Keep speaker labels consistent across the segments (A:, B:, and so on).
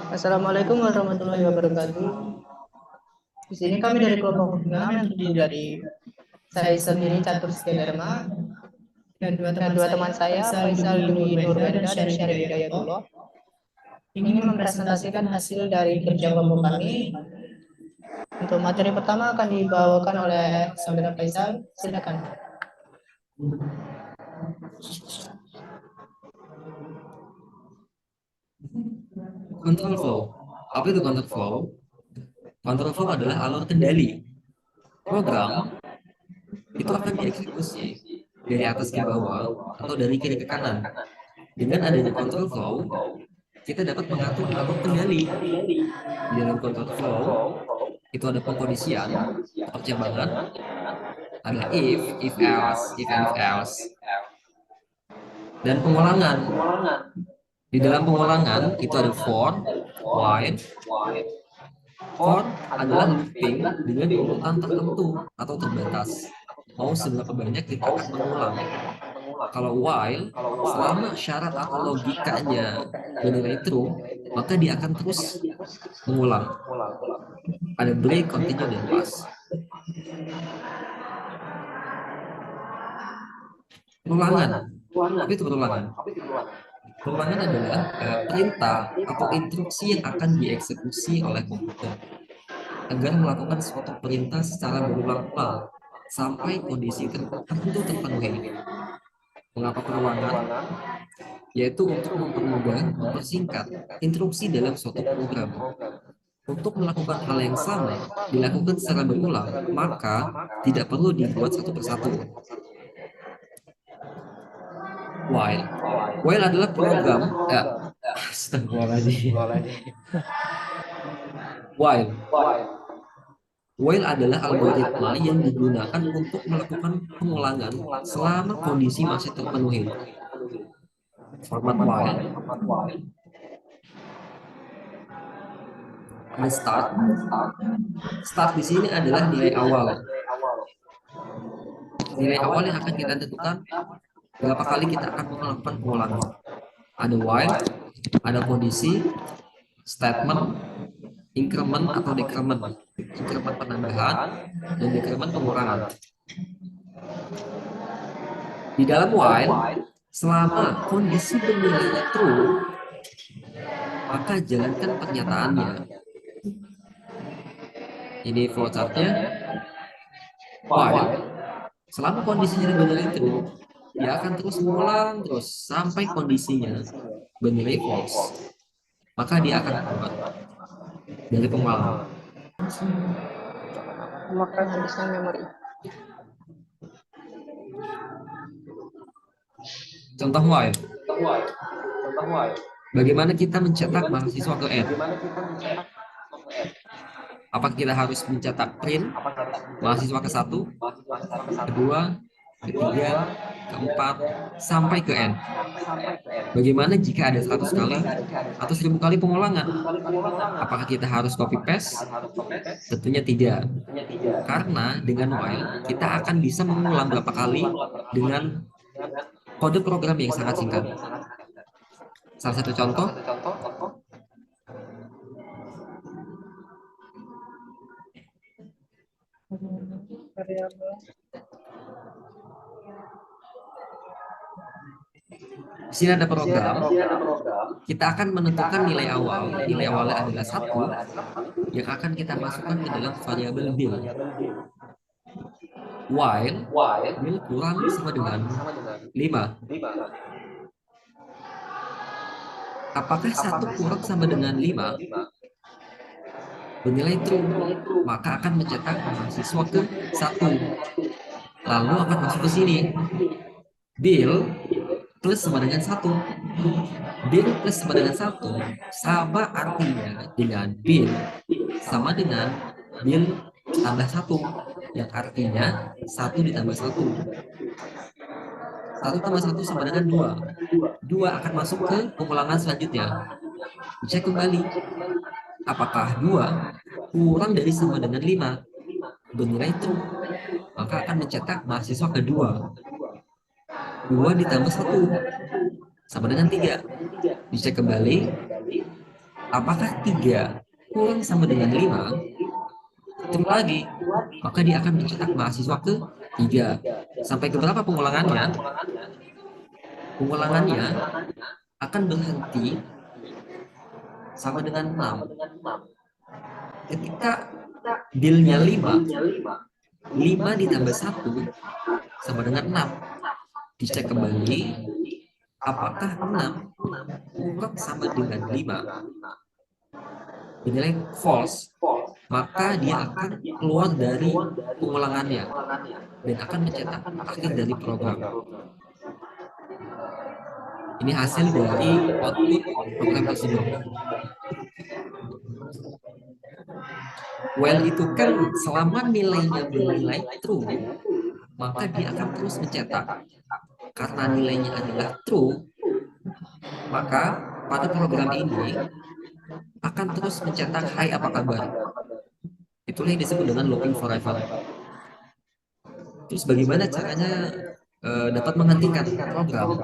A: Assalamualaikum warahmatullahi wabarakatuh. Di sini kami dari kelompok 6 yang terdiri dari saya sendiri Catur Dharma dan dua teman saya Faisal Dwi Nurwenda dan Syarif Hidayatullah ingin mempresentasikan hasil dari kerja kelompok kami. Untuk materi pertama akan dibawakan oleh Saudara Faisal. Silakan.
B: Control flow. Apa itu control flow? Control flow adalah alur kendali. Program itu akan dieksekusi dari atas ke bawah atau dari kiri ke kanan. Dengan adanya control flow, kita dapat mengatur alur kendali. Di dalam control flow, itu ada pengkondisian, percabangan, ada if else, if and if else, dan pengulangan. Di dalam pengulangan, itu ada for, while. For adalah looping dengan urutan tertentu atau terbatas. Mau seberapa banyak kita akan mengulang. Kalau while, selama syarat atau logikanya bernilai true, maka dia akan terus mengulang. Ada break, continue, dan pass. Perulangan. Apa itu perulangan? Perulangan adalah perintah atau instruksi yang akan dieksekusi oleh komputer agar melakukan suatu perintah secara berulang-ulang sampai kondisi tertentu terpenuhi. Mengapa perulangan? Yaitu untuk mempermudah, mempersingkat instruksi dalam suatu program. Untuk melakukan hal yang sama dilakukan secara berulang, maka tidak perlu dibuat satu persatu. While adalah program astagfirullahaladzim. While adalah algoritma yang digunakan untuk melakukan pengulangan selama kondisi masih terpenuhi. Format while ada start. Start di sini adalah nilai awal. Nilai awal yang akan kita tentukan berapa kali kita akan melakukan pengulangan. Ada while, ada kondisi, statement, increment atau decrement. Increment penambahan dan decrement pengurangan. Di dalam while, selama kondisi bernilai true, maka jalankan pernyataannya. Ini flowchartnya. While, selama kondisinya bernilai true, dia akan terus mengulang terus sampai kondisinya bernilai false. Maka dia akan keluar dari pengulangan.
A: Maka habiskan memori.
B: Contoh while. Bagaimana kita mencetak mahasiswa ke N? Apakah kita harus mencetak print mahasiswa ke 1, kedua, ketiga, keempat, sampai ke N? Bagaimana jika ada 100 kali atau 1000 kali pengulangan? Apakah kita harus copy paste? Tentunya tidak. Karena dengan while, kita akan bisa mengulang berapa kali dengan kode program yang sangat singkat. Salah satu contoh, di sini ada program. Kita akan menentukan nilai awal. Nilai awalnya adalah 1 yang akan kita masukkan ke dalam variabel bil. While bil kurang sama dengan 5. Apakah 1 kurang sama dengan 5 bernilai true, maka akan mencetak mahasiswa ke 1. Lalu akan masuk ke sini. Bil plus sama dengan 1. Bil plus sama dengan 1 sama artinya dengan bil sama dengan bil tambah 1, yang artinya 1 ditambah 1. 1 tambah 1 sama dengan 2. 2 akan masuk ke pengulangan selanjutnya. Cek kembali. Apakah 2 kurang dari sama dengan 5 bernilai true, maka akan mencetak mahasiswa kedua. 2 ditambah 1 sama dengan 3. Dicek kembali. Apakah 3 kurang sama dengan 5? Hitung lagi, maka dia akan mencetak mahasiswa ke 3. Sampai ke berapa pengulangannya? Pengulangannya akan berhenti sama dengan 6. Ketika dealnya 5, 5 ditambah 1 sama dengan 6. Dicek kembali, apakah 6 kurang sama dengan 5? Bernilai false, maka dia akan keluar dari pengulangannya dan akan mencetak akhir dari program. Ini hasil dari output program tersebut. While itu kan selama nilainya bernilai true, maka dia akan terus mencetak. Karena nilainya adalah true, maka pada program ini akan terus mencetak hai apa kabar. Itulah yang disebut dengan looping forever. Terus bagaimana caranya dapat menghentikan program?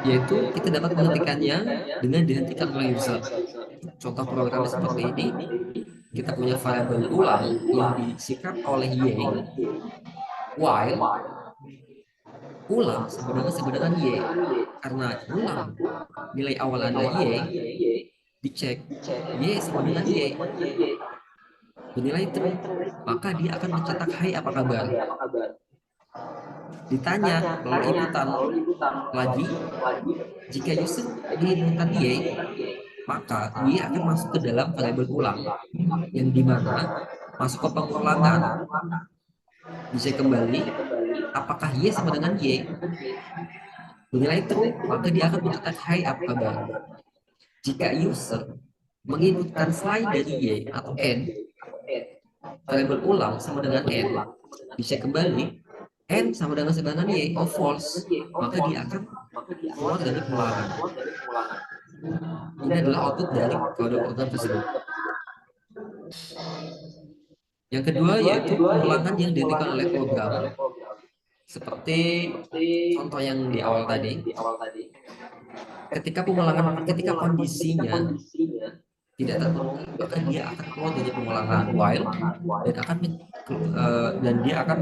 B: Yaitu kita dapat menghentikannya dengan dihentikan oleh user. Contoh programnya seperti ini. Kita punya variabel ulang yang disikat oleh y, while ulang sama dengan y. Karena ulang nilai awal adalah y, dicek y sama dengan y, bernilai true, maka dia akan mencetak hai apa kabar. Ditanya melalui inputan lagi, jika user menginputkan y, maka y akan masuk ke dalam variabel ulang, yang dimana masuk ke pengulangan. Dicek kembali, apakah y sama dengan y, bernilai true, maka dia akan mencetak hai apa kabar. Jika user menginputkan selain dari y atau n, variabel ulang sama dengan n, dicek kembali, n sama dengan y, or false, maka dia akan keluar dari pengulangan. Ini adalah output dari kode program tersebut. Yang kedua yaitu pengulangan yang diberikan oleh program. Seperti contoh yang di awal tadi. Ketika kondisinya tidak terpenuhi, maka dia akan keluar dari pengulangan while dan dia akan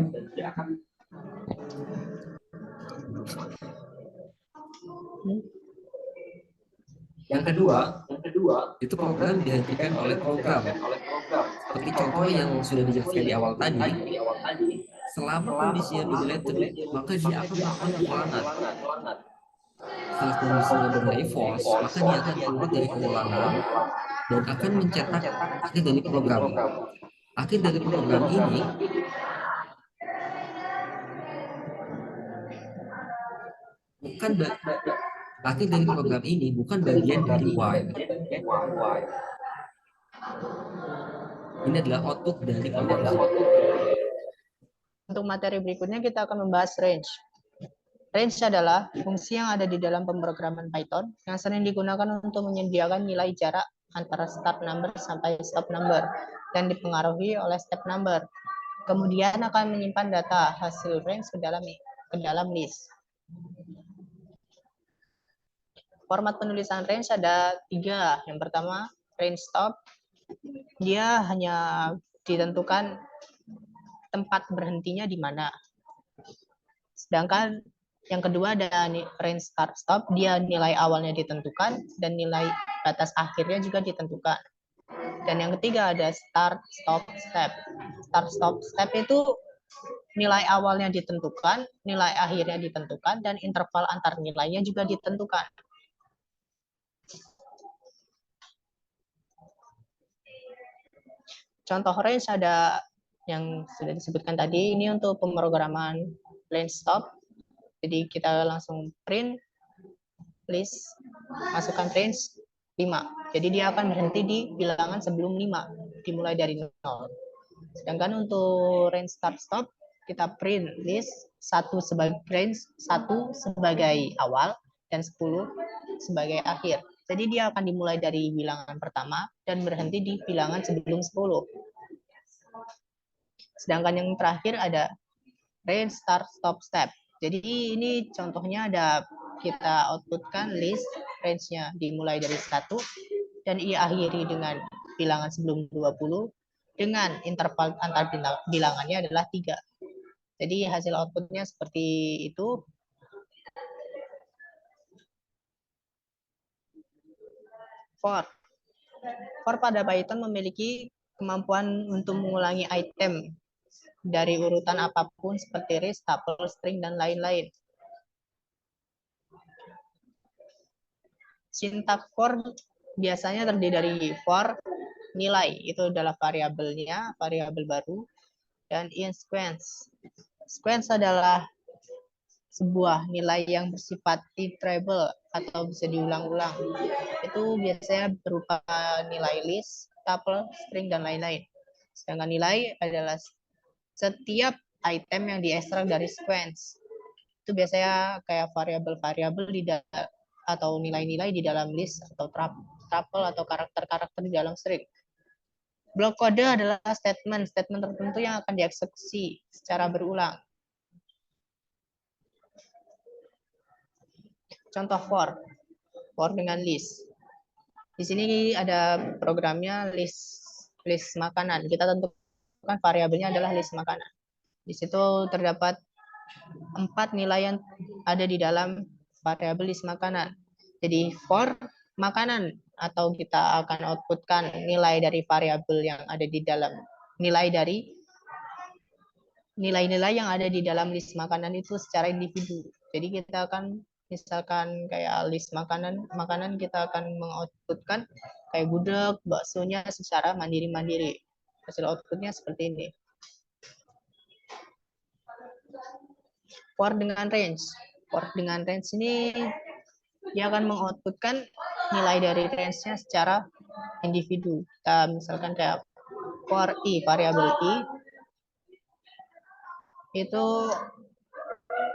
B: yang kedua itu program dihentikan oleh program. Seperti contoh yang sudah dijelaskan di awal tadi, selama kondisinya bernilai true, maka dia akan melakukan pengulangan. Setelah kondisinya bernilai false, maka dia akan keluar dari pengulangan dan akan mencetak akhir dari program. Akhir dari program ini bukan bagian dari while. Ini adalah output dari program tersebut.
A: Untuk materi berikutnya kita akan membahas range. Range adalah fungsi yang ada di dalam pemrograman Python yang sering digunakan untuk menyediakan nilai jarak antara start number sampai stop number dan dipengaruhi oleh step number. Kemudian akan menyimpan data hasil range ke dalam list. Format penulisan range ada 3. Yang pertama, range stop. Dia hanya ditentukan tempat berhentinya di mana. Sedangkan yang kedua ada range start stop, dia nilai awalnya ditentukan dan nilai batas akhirnya juga ditentukan. Dan yang ketiga ada start stop step. Start stop step itu nilai awalnya ditentukan, nilai akhirnya ditentukan, dan interval antar nilainya juga ditentukan. Contoh range ada yang sudah disebutkan tadi, ini untuk pemrograman range stop. Jadi kita langsung print list, masukkan range 5. Jadi dia akan berhenti di bilangan sebelum 5, dimulai dari 0. Sedangkan untuk range start stop, kita print list 1 sebagai range 1 sebagai awal dan 10 sebagai akhir. Jadi dia akan dimulai dari bilangan pertama dan berhenti di bilangan sebelum 10. Sedangkan yang terakhir ada range start stop step. Jadi ini contohnya ada kita outputkan list range-nya dimulai dari 1 dan diakhiri dengan bilangan sebelum 20 dengan interval antar bilangannya adalah 3. Jadi hasil outputnya seperti itu. For pada Python memiliki kemampuan untuk mengulangi item dari urutan apapun seperti list, tuple, string, dan lain-lain. Sintak for biasanya terdiri dari for nilai, itu adalah variabelnya, variabel baru, dan in sequence. Sequence adalah sebuah nilai yang bersifat iterable atau bisa diulang-ulang. Itu biasanya berupa nilai list, tuple, string, dan lain-lain. Sedangkan nilai adalah setiap item yang diekstrak dari sequence. Itu biasanya kayak variabel-variabel di atau nilai-nilai di dalam list atau tuple atau karakter-karakter di dalam string. Blok kode adalah statement tertentu yang akan dieksekusi secara berulang. Contoh for dengan list. Di sini ada programnya list makanan. Kita tentukan variabelnya adalah list makanan. Di situ terdapat 4 nilai yang ada di dalam variabel list makanan. Jadi for makanan, atau kita akan outputkan nilai dari variabel yang ada di dalam nilai-nilai yang ada di dalam list makanan itu secara individu. Jadi kita akan misalkan kayak list makanan kita akan mengoutputkan kayak gudeg, baksonya secara mandiri-mandiri. Hasil outputnya seperti ini. For dengan range. For dengan range ini dia akan mengoutputkan nilai dari range-nya secara individu. Kita misalkan kayak for i, variabel i itu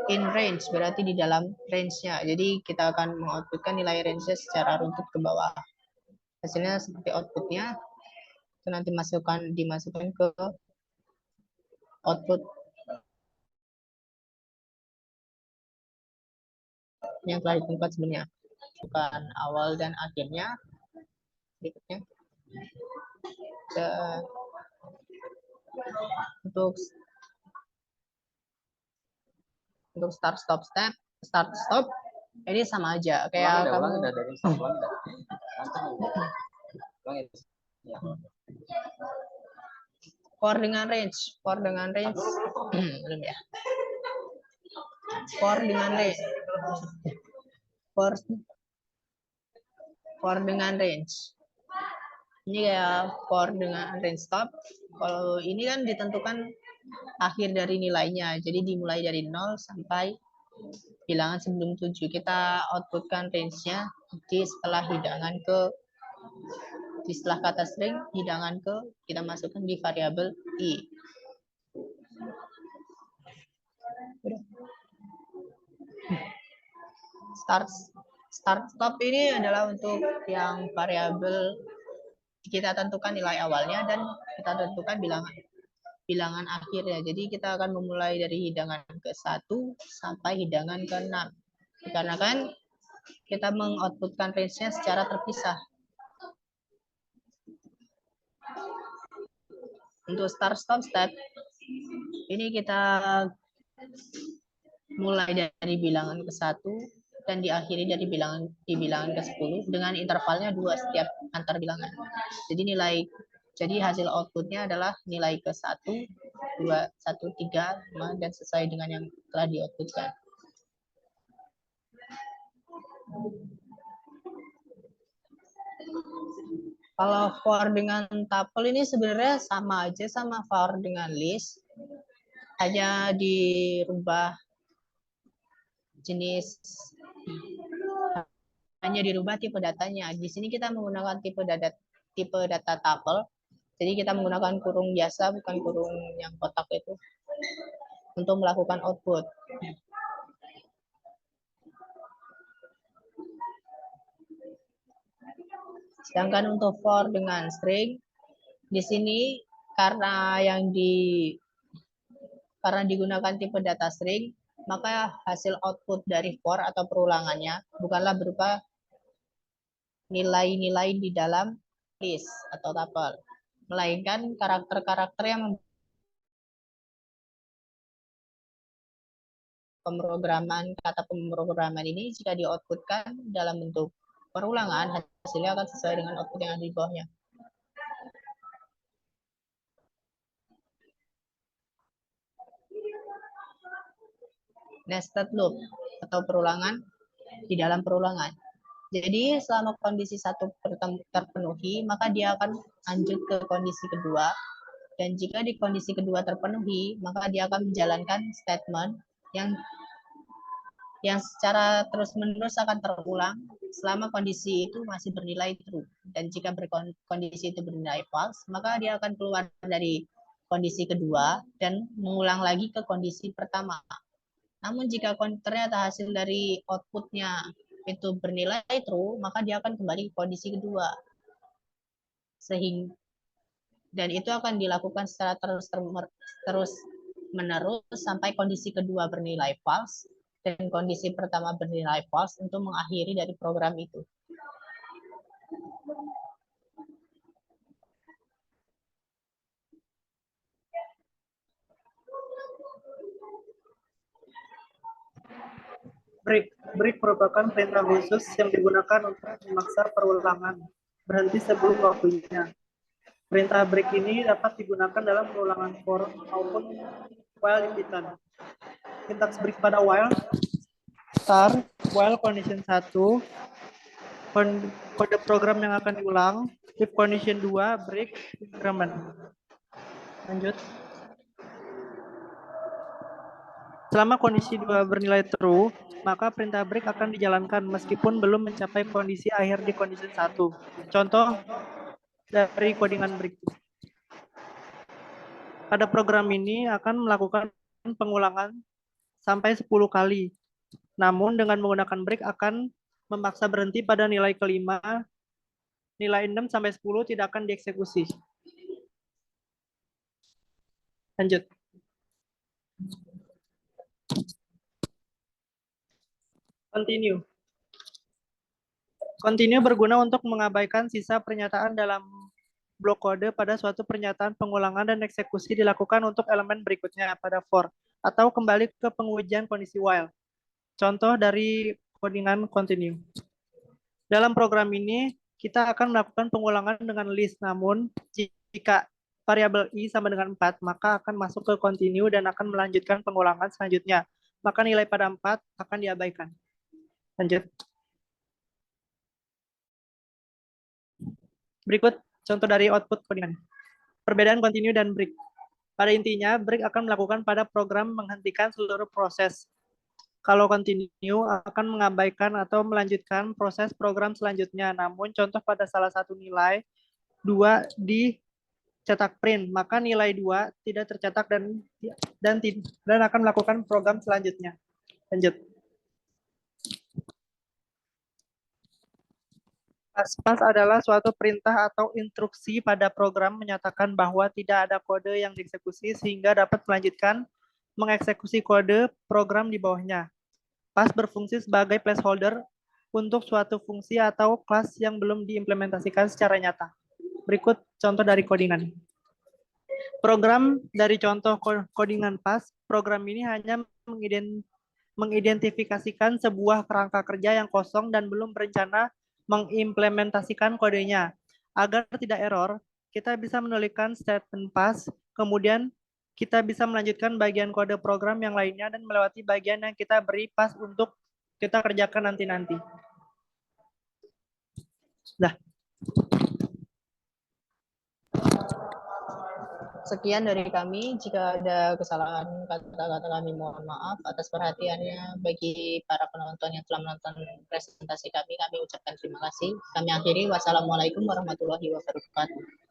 A: in range, berarti di dalam range-nya. Jadi kita akan mengoutputkan nilai range-nya secara runtut ke bawah. Hasilnya seperti outputnya, itu nanti dimasukkan ke output yang telah ditentukan sebelumnya. Bukan awal dan akhirnya. Berikutnya. Dan untuk start stop ini sama aja kayak kamu for dengan range belum ya. For dengan range for dengan range ini kayak for dengan range stop. Kalau ini kan ditentukan akhir dari nilainya, jadi dimulai dari 0 sampai bilangan sebelum 7. Kita outputkan range-nya di setelah kata string hidangan ke kita masukkan di variabel i. Start stop ini adalah untuk yang variabel kita tentukan nilai awalnya dan kita tentukan bilangan akhirnya. Jadi kita akan memulai dari hidangan ke-1 sampai hidangan ke-6. Dikarenakan kita mengoutputkan range-nya secara terpisah. Untuk start stop step ini kita mulai dari bilangan ke-1 dan diakhiri dari bilangan ke-10 dengan intervalnya 2 setiap antar bilangan. Jadi hasil outputnya adalah nilai ke-1, 2, 1, 3, 5, dan sesuai dengan yang telah di-outputkan. Kalau for dengan tuple ini sebenarnya sama aja sama for dengan list, hanya dirubah tipe datanya. Di sini kita menggunakan tipe data tuple. Jadi kita menggunakan kurung biasa, bukan kurung yang kotak itu, untuk melakukan output. Sedangkan untuk for dengan string, di sini karena digunakan tipe data string, maka hasil output dari for atau perulangannya bukanlah berupa nilai-nilai di dalam list atau tuple, melainkan karakter-karakter yang pemrograman kata pemrograman ini jika di-outputkan dalam bentuk perulangan, hasilnya akan sesuai dengan output yang ada di bawahnya. Nested loop atau perulangan di dalam perulangan. Jadi selama kondisi satu terpenuhi, maka dia akan lanjut ke kondisi kedua. Dan jika di kondisi kedua terpenuhi, maka dia akan menjalankan statement yang secara terus-menerus akan terulang selama kondisi itu masih bernilai true. Dan jika kondisi itu bernilai false, maka dia akan keluar dari kondisi kedua dan mengulang lagi ke kondisi pertama. Namun jika ternyata hasil dari outputnya itu bernilai true, maka dia akan kembali ke kondisi kedua. Dan itu akan dilakukan secara terus menerus sampai kondisi kedua bernilai false dan kondisi pertama bernilai false untuk mengakhiri dari program itu.
C: Break merupakan perintah khusus yang digunakan untuk memaksa perulangan berhenti sebelum waktunya. Perintah break ini dapat digunakan dalam perulangan for maupun while repeated. Sintaks break pada while, start, while condition 1, kode program yang akan diulang, if condition 2, break, increment. Lanjut. Selama kondisi 2 bernilai true, maka perintah break akan dijalankan meskipun belum mencapai kondisi akhir di kondisi 1. Contoh dari codingan break. Pada program ini akan melakukan pengulangan sampai 10 kali. Namun dengan menggunakan break akan memaksa berhenti pada nilai kelima, nilai 6 sampai 10 tidak akan dieksekusi. Lanjut. Continue. Continue berguna untuk mengabaikan sisa pernyataan dalam blok kode pada suatu pernyataan pengulangan dan eksekusi dilakukan untuk elemen berikutnya pada for, atau kembali ke pengujian kondisi while. Contoh dari codingan continue. Dalam program ini, kita akan melakukan pengulangan dengan list, namun jika variabel i sama dengan 4, maka akan masuk ke continue dan akan melanjutkan pengulangan selanjutnya. Maka nilai pada 4 akan diabaikan. Lanjut. Berikut contoh dari output codingan. Perbedaan continue dan break. Pada intinya, break akan melakukan pada program menghentikan seluruh proses. Kalau continue akan mengabaikan atau melanjutkan proses program selanjutnya. Namun contoh pada salah satu nilai 2 dicetak print, maka nilai 2 tidak tercetak dan akan melakukan program selanjutnya. Lanjut. Pas adalah suatu perintah atau instruksi pada program menyatakan bahwa tidak ada kode yang dieksekusi sehingga dapat melanjutkan mengeksekusi kode program di bawahnya. Pas berfungsi sebagai placeholder untuk suatu fungsi atau kelas yang belum diimplementasikan secara nyata. Berikut contoh dari codingan. Program dari contoh codingan pas, program ini hanya mengidentifikasikan sebuah kerangka kerja yang kosong dan belum berencana mengimplementasikan kodenya. Agar tidak error, kita bisa menuliskan statement pass, kemudian kita bisa melanjutkan bagian kode program yang lainnya dan melewati bagian yang kita beri pass untuk kita kerjakan nanti-nanti. Dah.
A: Sekian dari kami. Jika ada kesalahan kata-kata kami mohon maaf. Atas perhatiannya bagi para penonton yang telah menonton presentasi kami ucapkan terima kasih. Kami akhiri. Wassalamualaikum warahmatullahi wabarakatuh.